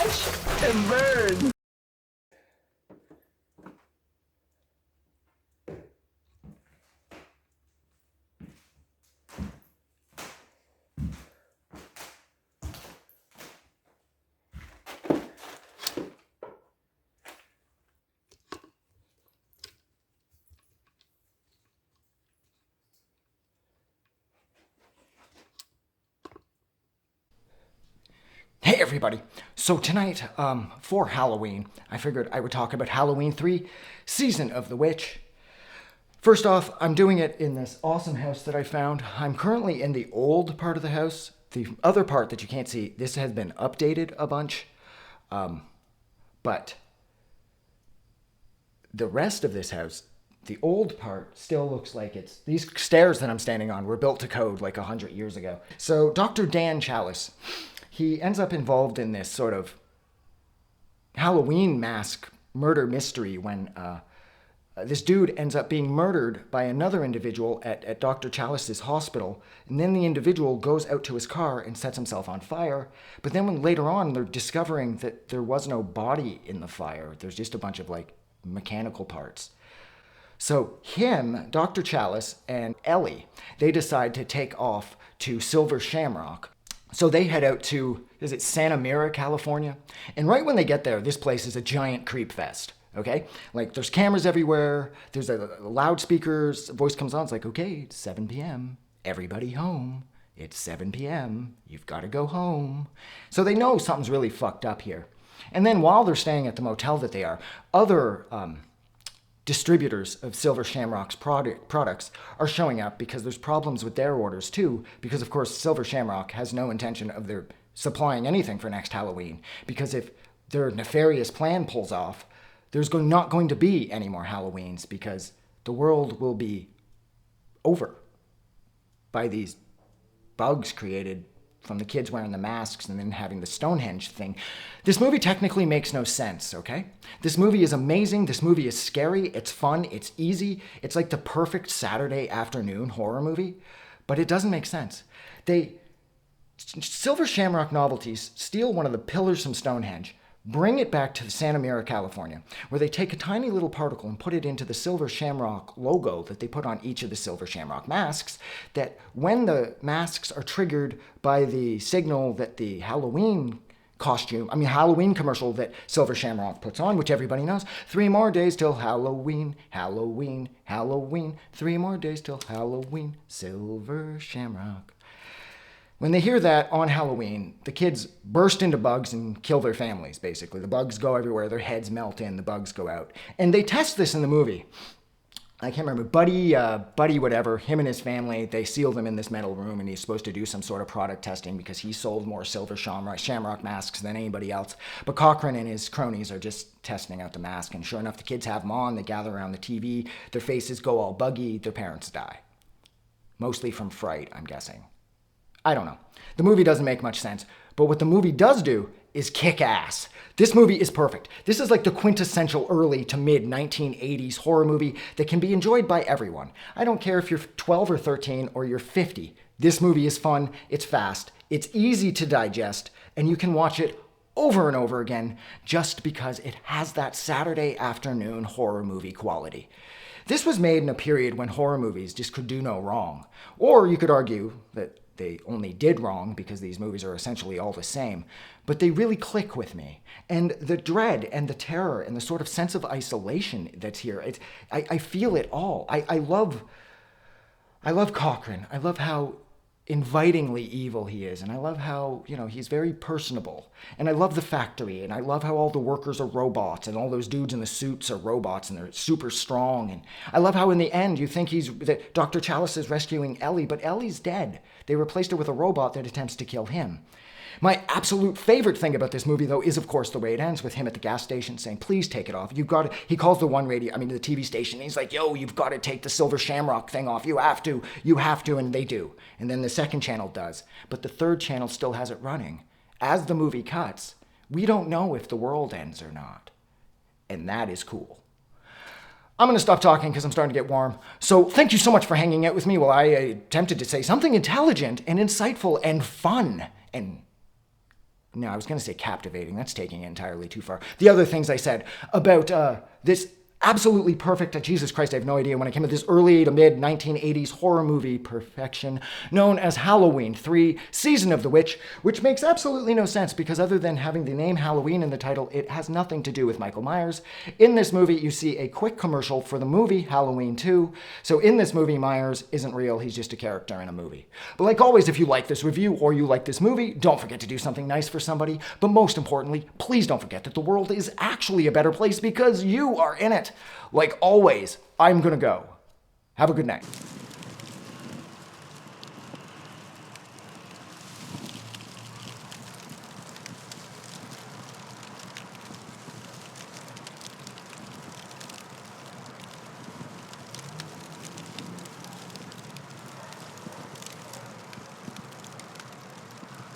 Watch and burn. Hey everybody! So tonight, for Halloween, I figured I would talk about Halloween 3, Season of the Witch. First off, I'm doing it in this awesome house that I found. I'm currently in the old part of the house. The other part that you can't see, this has been updated a bunch. But the rest of this house, the old part, still looks like it's... These stairs that I'm standing on were built to code like 100 years ago. So Dr. Dan Chalice, he ends up involved in this sort of Halloween mask murder mystery when this dude ends up being murdered by another individual at Dr. Chalice's hospital. And then the individual goes out to his car and sets himself on fire. But then when later on they're discovering that there was no body in the fire, there's just a bunch of like mechanical parts. So him, Dr. Chalice, and Ellie, they decide to take off to Silver Shamrock. So they head out to, is it Santa Mira, California? And right when they get there, this place is a giant creep fest, okay? Like, there's cameras everywhere, there's loudspeakers, voice comes on, it's like, okay, it's 7 p.m., everybody home, it's 7 p.m., you've got to go home. So they know something's really fucked up here. And then while they're staying at the motel that they are, other distributors of Silver Shamrock's products are showing up because there's problems with their orders too, because of course Silver Shamrock has no intention of their supplying anything for next Halloween, because if their nefarious plan pulls off, there's not going to be any more Halloweens, because the world will be over by these bugs created from the kids wearing the masks and then having the Stonehenge thing. This movie technically makes no sense, okay? This movie is amazing. This movie is scary. It's fun. It's easy. It's like the perfect Saturday afternoon horror movie, but it doesn't make sense. Silver Shamrock Novelties steal one of the pillars from Stonehenge, bring it back to Santa Mira, California, where they take a tiny little particle and put it into the Silver Shamrock logo that they put on each of the Silver Shamrock masks, that when the masks are triggered by the signal that the Halloween commercial that Silver Shamrock puts on, which everybody knows, 3 more days till Halloween, Halloween, Halloween, 3 more days till Halloween, Silver Shamrock. When they hear that on Halloween, the kids burst into bugs and kill their families, basically. The bugs go everywhere, their heads melt in, the bugs go out. And they test this in the movie. I can't remember, Buddy whatever, him and his family, they seal them in this metal room, and he's supposed to do some sort of product testing because he sold more Silver Shamrock masks than anybody else. But Cochran and his cronies are just testing out the mask, and sure enough, the kids have them on, they gather around the TV, their faces go all buggy, their parents die. Mostly from fright, I'm guessing. I don't know. The movie doesn't make much sense, but what the movie does do is kick ass. This movie is perfect. This is like the quintessential early to mid 1980s horror movie that can be enjoyed by everyone. I don't care if you're 12 or 13 or you're 50. This movie is fun, it's fast, it's easy to digest, and you can watch it over and over again just because it has that Saturday afternoon horror movie quality. This was made in a period when horror movies just could do no wrong. Or you could argue that they only did wrong because these movies are essentially all the same, but they really click with me. And the dread and the terror and the sort of sense of isolation that's here, I feel it all. I love Cochran. I love how invitingly evil he is, and I love how, he's very personable. And I love the factory, and I love how all the workers are robots, and all those dudes in the suits are robots, and they're super strong. And I love how in the end you think that Dr. Chalice is rescuing Ellie, but Ellie's dead. They replaced her with a robot that attempts to kill him. My absolute favorite thing about this movie, though, is, of course, the way it ends with him at the gas station saying, please take it off. You've got to, he calls the the TV station, and he's like, yo, you've got to take the Silver Shamrock thing off. You have to, and they do. And then the second channel does. But the third channel still has it running. As the movie cuts, we don't know if the world ends or not. And that is cool. I'm going to stop talking because I'm starting to get warm. So thank you so much for hanging out with me while I attempted to say something intelligent and insightful and fun and No, I was going to say captivating. That's taking it entirely too far. The other things I said about this absolutely perfect, Jesus Christ, I have no idea when it came to this early to mid 1980s horror movie perfection known as Halloween 3 Season of the Witch, which makes absolutely no sense because other than having the name Halloween in the title, it has nothing to do with Michael Myers. In this movie, you see a quick commercial for the movie Halloween 2. So in this movie, Myers isn't real. He's just a character in a movie. But like always, if you like this review or you like this movie, don't forget to do something nice for somebody. But most importantly, please don't forget that the world is actually a better place because you are in it. Like always, I'm gonna go. Have a good night.